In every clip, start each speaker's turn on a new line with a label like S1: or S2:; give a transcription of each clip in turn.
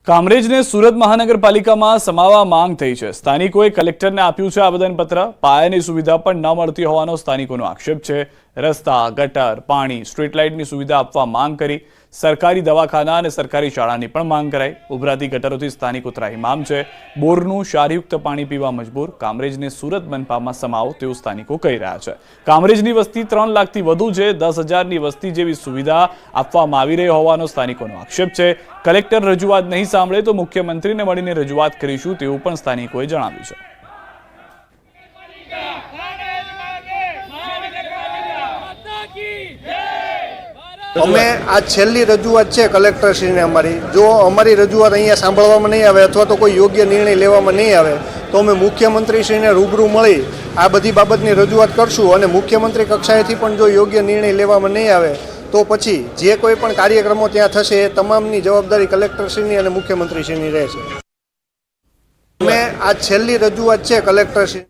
S1: કામરેજને સુરત મહાનગરપાલિકામાં સમાવવા માંગ થઈ છે। સ્થાનિકોએ કલેક્ટરને આપ્યું છે આવેદનપત્ર। પાયાની સુવિધા પણ ન મળતી હોવાનો સ્થાનિકોનો આક્ષેપ છે। રસ્તા, ગટર, પાણી, સ્ટ્રીટ લાઇટની સુવિધા આપવા માંગ કરી। સરકારી દવાખાના અને સરકારી શાળાની પણ માંગ કરાઈ। ઉભરાતી ગટરોથી સ્થાનિકો ત્રાહિમામ છે। બોરનું ક્ષારયુક્ત પાણી પીવા મજબૂર। કામરેજને સુરત મનપામાં સમાવો તેવું સ્થાનિકો કહી રહ્યા છે। કામરેજની વસ્તી 3 લાખથી વધુ છે। 10,000ની વસ્તી જેવી સુવિધા આપવામાં આવી રહી હોવાનો સ્થાનિકોનો આક્ષેપ છે। કલેક્ટર રજૂઆત નહીં સાંભળે તો મુખ્યમંત્રીને મળીને રજૂઆત કરીશું તેવું પણ સ્થાનિકોએ જણાવ્યું છે।
S2: અમે આ છેલ્લી રજૂઆત છે કલેક્ટરશ્રીને અમારી। જો અમારી રજૂઆત અહીંયા સાંભળવામાં નહીં આવે અથવા તો કોઈ યોગ્ય નિર્ણય લેવામાં નહીં આવે તો અમે મુખ્યમંત્રીશ્રીને રૂબરૂ મળી આ બધી બાબતની રજૂઆત કરશું અને મુખ્યમંત્રી કક્ષાએથી પણ જો યોગ્ય નિર્ણય લેવામાં નહીં આવે તો પછી જે કોઈ પણ કાર્યક્રમો ત્યાં થશે એ તમામની જવાબદારી કલેક્ટરશ્રીની અને મુખ્યમંત્રીશ્રીની રહેશે। અમે આ છેલ્લી રજૂઆત છે કલેક્ટરશ્રી।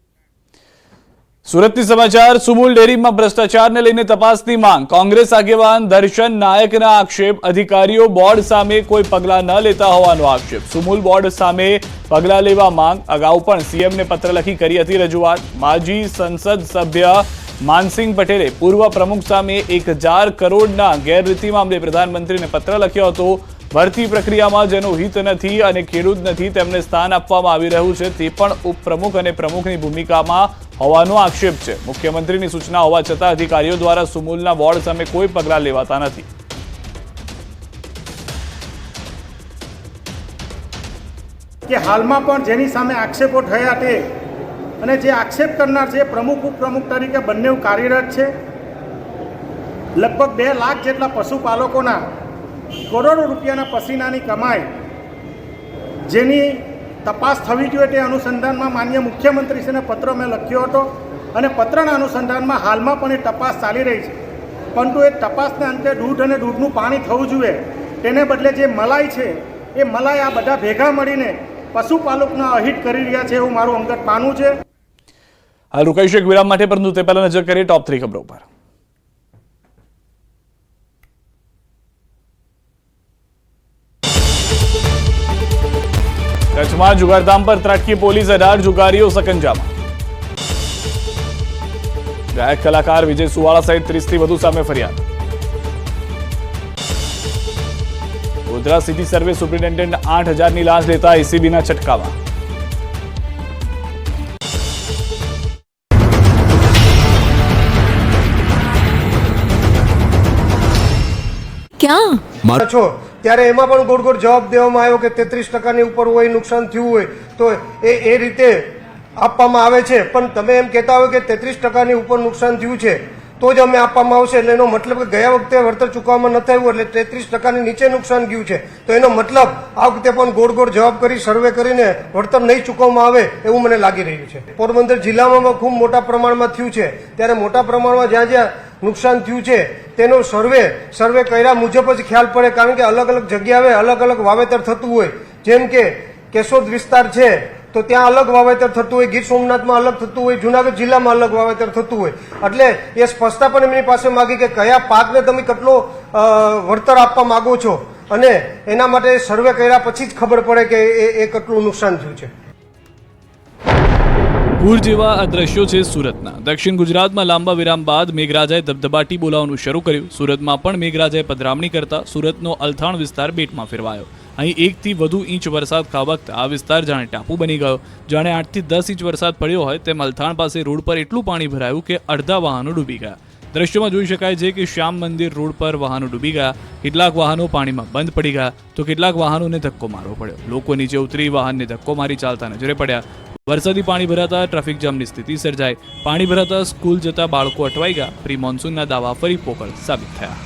S1: સુરતની સમાચાર। સુમુલ ડેરીમાં ભ્રષ્ટાચારને લઈને તપાસની માંગ। કોંગ્રેસ આગેવાન દર્શન નાયકના આક્ષેપ। અધિકારીઓ બોર્ડ સામે કોઈ પગલાં ન લેતા હોવાનો આક્ષેપ। સુમુલ બોર્ડ સામે પગલાં લેવા માંગ। અગાઉ પણ સીએમને પત્ર લખી કરી હતી રજૂઆત। માજી સંસદ સભ્ય માનસિંહ પટેલે પૂર્વ પ્રમુખ સામે 1,000 કરોડના ગેરરીતિ મામલે પ્રધાનમંત્રીને પત્ર લખ્યો હતો। ભરતી પ્રક્રિયામાં જેનો હિત નથી અને ખેડૂત નથી તેમને સ્થાન આપવામાં આવી રહ્યું છે તે પણ ઉપપ્રમુખ અને પ્રમુખની ભૂમિકામાં હોવાનો આક્ષેપ છે। મુખ્યમંત્રીની સૂચના હોવા છતાં અધિકારીઓ દ્વારા સુમુલના વોર્ડ સામે કોઈ પગલાં લેવાતા નથી।
S3: કે હાલમાં પણ જેની સામે આક્ષેપો થયા તે અને જે આક્ષેપ કરનાર છે પ્રમુખ ઉપપ્રમુખ તરીકે બંને કાર્યરત છે। લગભગ 2 લાખ જેટલા પશુપાલકોના કરોડો રૂપિયાના પસીનાની કમાઈ જેની તપાસ થવી જોઈએ તે અનુસંધાનમાં માન્ય મુખ્યમંત્રીશ્રીને પત્ર મેં લખ્યો હતો અને પત્રના અનુસંધાનમાં હાલમાં પણ એ તપાસ ચાલી રહી છે। પરંતુ એ તપાસને અંતે દૂધ અને દૂધનું પાણી થવું જોઈએ તેને બદલે જે મલાઈ છે એ મલાઈ આ બધા ભેગા મળીને પશુપાલકના અહિત કરી રહ્યા છે એવું મારું અંગત માનવું છે।
S1: હાલ રોકાઈશું એક વિરામ માટે, પરંતુ તે પહેલા નજર કરીએ ટોપ 3 ખબરો પર। કચ્છમાં જુગારધામ પર ત્રાટકી પોલીસ। 18 જુગારીઓ સકંજામાં। ગાયક કલાકાર વિજય સુવાળા સહિત 30થી વધુ સામે ફરિયાદ। ગોધરા સિટી સર્વે સુપ્રિન્ટેન્ડન્ટ 8,000ની લાંચ લેતા એસીબીના છટકામાં।
S4: ક્યાં
S2: છો ત્યારે એમાં પણ ગોળ ગોળ જવાબ દેવામાં આવ્યો કે 33%ની ઉપર હોય, નુકસાન થયું હોય તો એ રીતે આપવામાં આવે છે। પણ તમે એમ કહેતા હોય કે 33%ની ઉપર નુકસાન થયું છે તો જ અમે આપવામાં આવશે, એટલે એનો મતલબ કે ગયા વખતે વળતર ચૂકવવામાં ન થયું એટલે 33%ની નીચે નુકસાન ગયું છે તો એનો મતલબ આ વખતે પણ ગોળ ગોળ જવાબ કરી સર્વે કરીને વળતર નહીં ચૂકવવામાં આવે એવું મને લાગી રહ્યું છે। પોરબંદર જિલ્લામાં ખૂબ મોટા પ્રમાણમાં થયું છે ત્યારે મોટા પ્રમાણમાં જ્યાં જ્યાં નુકસાન થયું છે તેનો સર્વે કર્યા મુજબ જ ખ્યાલ પડે, કારણ કે અલગ અલગ જગ્યાએ અલગ અલગ વાવેતર થતું હોય। જેમ કે કેશોદ વિસ્તાર છે તો ત્યાં અલગ વાવેતર થતું હોય, ગીર સોમનાથમાં અલગ થતું હોય, જુનાગઢ જિલ્લામાં અલગ વાવેતર થતું હોય, એટલે એ સ્પષ્ટતા પણ એમની પાસે માગી કે કયા પાકને તમે કેટલો વળતર આપવા માંગો છો અને એના માટે સર્વે કર્યા પછી જ ખબર પડે કે એ કેટલું નુકસાન થયું છે।
S1: પૂર જેવા આ દ્રશ્યો છે સુરતના। દક્ષિણ ગુજરાતમાં લાંબા વિરામ બાદ મેઘરાજાએ ધબધબાટી બોલાવવાનું શરૂ કર્યું। સુરતમાં પણ મેઘરાજાએ પધરામણી કરતા સુરતનો અલથાણ વિસ્તાર બેટમાં ફેરવાયો। અહીં 1 થી વધુ ઇંચ વરસાદ ખાબકતા આ વિસ્તાર જાણે ટાપુ બની ગયો। જાણે 8 થી 10 ઇંચ વરસાદ પડ્યો હોય તેમ અલથાણ પાસે રોડ પર એટલું પાણી ભરાયું કે અડધા વાહનો ડૂબી ગયા। દ્રશ્યોમાં જોઈ શકાય છે કે શ્યામ મંદિર રોડ પર વાહનો ડૂબી ગયા। કેટલાક વાહનો પાણીમાં બંધ પડી ગયા તો કેટલાક વાહનોને ધક્કો મારવો પડ્યો। લોકો નીચે ઉતરી વાહનને ધક્કો મારી ચાલતા નજરે પડ્યા। વરસાદી પાણી ભરાતા ટ્રાફિક જામની સ્થિતિ સર્જાઈ। પાણી ભરાતા સ્કૂલ જતા બાળકો અટવાઈ ગયા। પ્રી મોન્સૂનના દાવા ફરી પોકળ સાબિત થયા।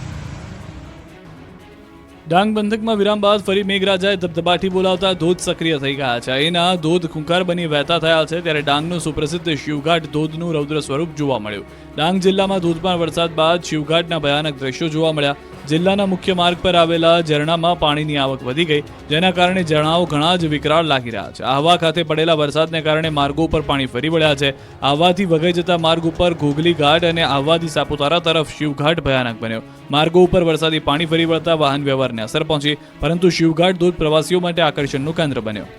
S1: ડાંગ બંધકમાં વિરામ બાદ ફરી મેઘરાજાએ ધબધબાટી બોલાવતા ધોધ સક્રિય થઈ ગયા છે। એના ધોધ ખૂંખાર બની વહેતા થયા છે ત્યારે ડાંગનો સુપ્રસિદ્ધ શિવઘાટ ધોધનું રૌદ્ર સ્વરૂપ જોવા મળ્યું। ડાંગ જિલ્લામાં ધોધમાર વરસાદ બાદ શિવઘાટના ભયાનક દ્રશ્યો જોવા મળ્યા। જિલ્લાના મુખ્ય માર્ગ પર આવેલા ઝરણામાં પાણીની આવક વધી ગઈ, જેના કારણે ઝરણાઓ ઘણા જ વિકરાળ લાગી રહ્યા છે. આહવા ખાતે પડેલા વરસાદને કારણે માર્ગો ઉપર પાણી ફરી વળ્યા છે. આહવાથી વઘઈ જતા માર્ગ ઉપર ઘોઘલી ઘાટ અને આહવાથી સાપુતારા તરફ શિવઘાટ ભયાનક બન્યો. માર્ગો ઉપર વરસાદી પાણી ફરી વળતા વાહન વ્યવહારને અસર પહોંચી, પરંતુ શિવઘાટ ધોધ પ્રવાસીઓ માટે આકર્ષણનું કેન્દ્ર બન્યો.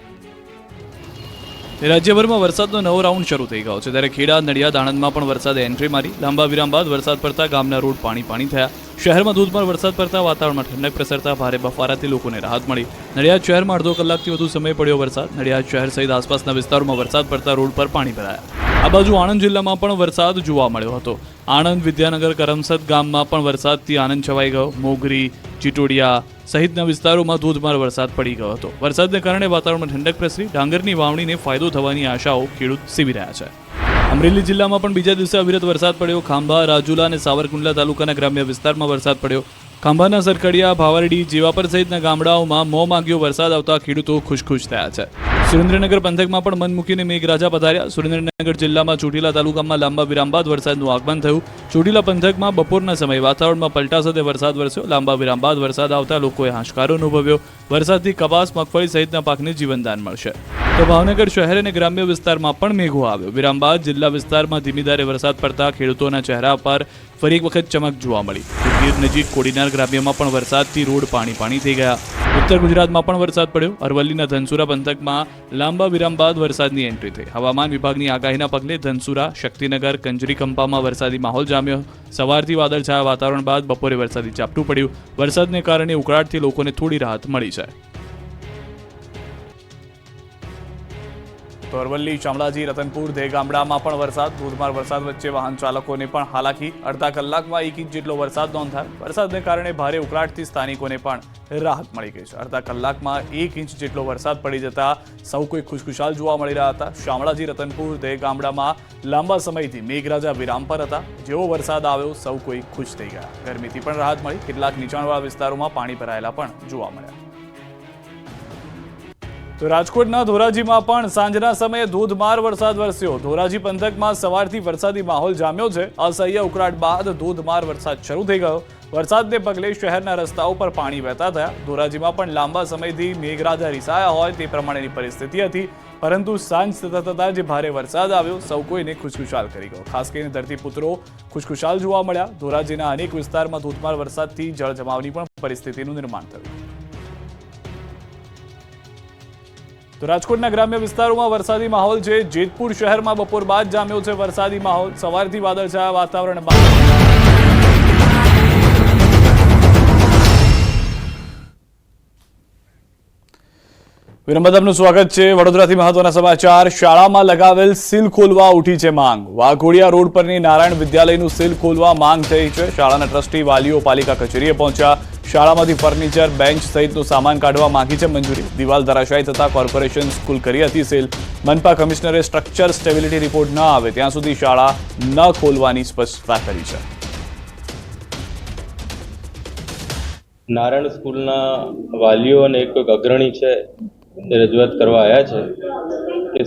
S1: રાજ્યભરમાં વરસાદનો નવો રાઉન્ડ શરૂ થઈ ગયો છે, ત્યારે ખેડા, નડિયાદ, આણંદમાં પણ વરસાદે એન્ટ્રી મારી. લાંબા વિરામ બાદ વરસાદ પડતા ગામના રોડ પાણી થયા. શહેરમાં ધોધમાર વરસાદ પડતા વાતાવરણમાં ઠંડક પ્રસરતા ભારે બફારાથી લોકોને રાહત મળી. નડિયાદ શહેરમાં અડધો કલાકથી વધુ સમય પડ્યો વરસાદ. નડિયાદ શહેર સહિત આસપાસના વિસ્તારોમાં વરસાદ પડતા રોડ પર પાણી ભરાયા. આ બાજુ આણંદ જિલ્લામાં પણ વરસાદ જોવા મળ્યો હતો. આણંદ, વિદ્યાનગર, કરમસદ ગામમાં પણ વરસાદથી આનંદ છવાઈ ગયો. મોગરી, ચિટોડિયા સહિતના વિસ્તારોમાં ધોધમાર વરસાદ પડી ગયો હતો. વરસાદને કારણે વાતાવરણમાં ઠંડક પ્રસરી. ડાંગરની વાવણીને ફાયદો થવાની આશાઓ ખેડૂત સેવી રહ્યા છે. અમરેલી જિલ્લામાં પણ બીજા દિવસે અવિરત વરસાદ પડ્યો. ખાંભા, રાજુલા અને સાવરકુંડલા તાલુકાના ગ્રામ્ય વિસ્તારમાં વરસાદ પડ્યો. ખાંભાના સરકડિયા, ભાવરડી, જેવાપર સહિતના ગામડાઓમાં મોં માંગ્યો વરસાદ આવતા ખેડૂતો ખુશ થયા છે. સુરેન્દ્રનગર પંથકમાં પણ મન મૂકીને મેઘરાજા પધાર્યા. સુરેન્દ્રનગર જિલ્લામાં ચોટીલા તાલુકામાં લાંબા વિરામ બાદ વરસાદનું આગમન થયું. ચોટીલા પંથકમાં બપોરના સમયે વાતાવરણમાં પલટા સાથે વરસાદ વરસ્યો. લાંબા વિરામ બાદ વરસાદ આવતા લોકોએ હાશકારો અનુભવ્યો. વરસાદથી કપાસ, મગફળી સહિતના પાકને જીવનદાન મળશે. તો ભાવનગર શહેર અને ગ્રામ્ય વિસ્તારમાં પણ મેઘો આવ્યો. વિરામ બાદ જિલ્લા વિસ્તારમાં ધીમી ધારે વરસાદ પડતા ખેડૂતોના ચહેરા પર ફરી એક વખત ચમક જોવા મળી. ગીર નજીક કોડીનાર ગ્રામ્યમાં પણ વરસાદથી રોડ પાણી થઈ ગયા. ઉત્તર ગુજરાતમાં પણ વરસાદ પડ્યો. અરવલ્લીના ધનસુરા પંથકમાં લાંબા વિરામ બાદ વરસાદની એન્ટ્રી થઈ. હવામાન વિભાગની આગાહીના પગલે ધનસુરા, શક્તિનગર, કંજરીકંપામાં વરસાદી માહોલ જામ્યો. સવારથી વાદળછાયા વાતાવરણ બાદ બપોરે વરસાદી ઝાપટું પડ્યું. વરસાદને કારણે ઉકળાટથી લોકોને થોડી રાહત મળી છે. તો અરવલ્લી, શામળાજી, રતનપુર, દેગામડામાં પણ વરસાદ. ધોધમાર વરસાદ વચ્ચે વાહન ચાલકોને પણ હાલાકી. અડધા કલાકમાં 1 ઇંચ જેટલો વરસાદ નોંધાયો. વરસાદને કારણે ભારે ઉકળાટથી સ્થાનિકોને પણ રાહત મળી ગઈ છે. અડધા કલાકમાં 1 ઇંચ જેટલો વરસાદ પડી જતા સૌ કોઈ ખુશખુશાલ જોવા મળી રહ્યા હતા. શામળાજી, રતનપુર, દેગામડામાં લાંબા સમયથી મેઘરાજા વિરામ પર હતા. જેવો વરસાદ આવ્યો સૌ કોઈ ખુશ થઈ ગયા. ગરમીથી પણ રાહત મળી. કેટલાક નીચાણવાળા વિસ્તારોમાં પાણી ભરાયેલા પણ જોવા મળ્યા. તો રાજકોટના ધોરાજીમાં પણ સાંજના સમયે ધોધમાર વરસાદ વરસ્યો. ધોરાજી પંથકમાં સવારથી વરસાદી માહોલ જામ્યો છે. અસહ્ય ઉકળાટ બાદ ધોધમાર વરસાદ શરૂ થઈ ગયો. વરસાદને પગલે શહેરના રસ્તાઓ પર પાણી વહેતા થયા. ધોરાજીમાં પણ લાંબા સમયથી મેઘરાજા રીસાયા હોય તે પ્રમાણેની પરિસ્થિતિ હતી, પરંતુ સાંજ થતા જે ભારે વરસાદ આવ્યો સૌ કોઈને ખુશખુશાલ કરી ગયો. ખાસ કરીને ધરતીપુત્રો ખુશખુશાલ જોવા મળ્યા. ધોરાજીના અનેક વિસ્તારમાં ધોધમાર વરસાદથી જળજમાવની પણ પરિસ્થિતિનું નિર્માણ થયું. તો રાજકોટના ગ્રામ્ય વિસ્તારોમાં વરસાદી માહોલ છે. જેતપુર શહેરમાં બપોર બાદ જામ્યો છે વરસાદી માહોલ. સવારથી વાદળછાયા વાતાવરણ બાદ વિરામ બાદ આપનું સ્વાગત છે. વડોદરાથી મહત્વના સમાચાર. શાળામાં લગાવેલ સીલ ખોલવા ઉઠી છે માંગ. વાઘોડિયા રોડ પરની નારાયણ વિદ્યાલયનું સીલ ખોલવા માંગ થઈ છે. શાળાના ટ્રસ્ટી, વાલીઓ પાલિકા કચેરીએ પહોંચ્યા. શાળામાંથી ફર્નિચર, બેન્ચ સહિતનો સામાન કાઢવા માંગી છે મંજૂરી. દિવાલ ધરાશાયી થતા કોર્પોરેશન સ્કૂલ કરી હતી સીલ. મનપા કમિશનરે સ્ટ્રક્ચર સ્ટેબિલિટી રિપોર્ટ ન આવે ત્યાં સુધી શાળા ન ખોલવાની સ્પષ્ટતા કરી છે.
S4: નારાયણ સ્કૂલના વાલીઓ અને એક અગ્રણી છે એ રજૂઆત કરવા આવ્યા છે કે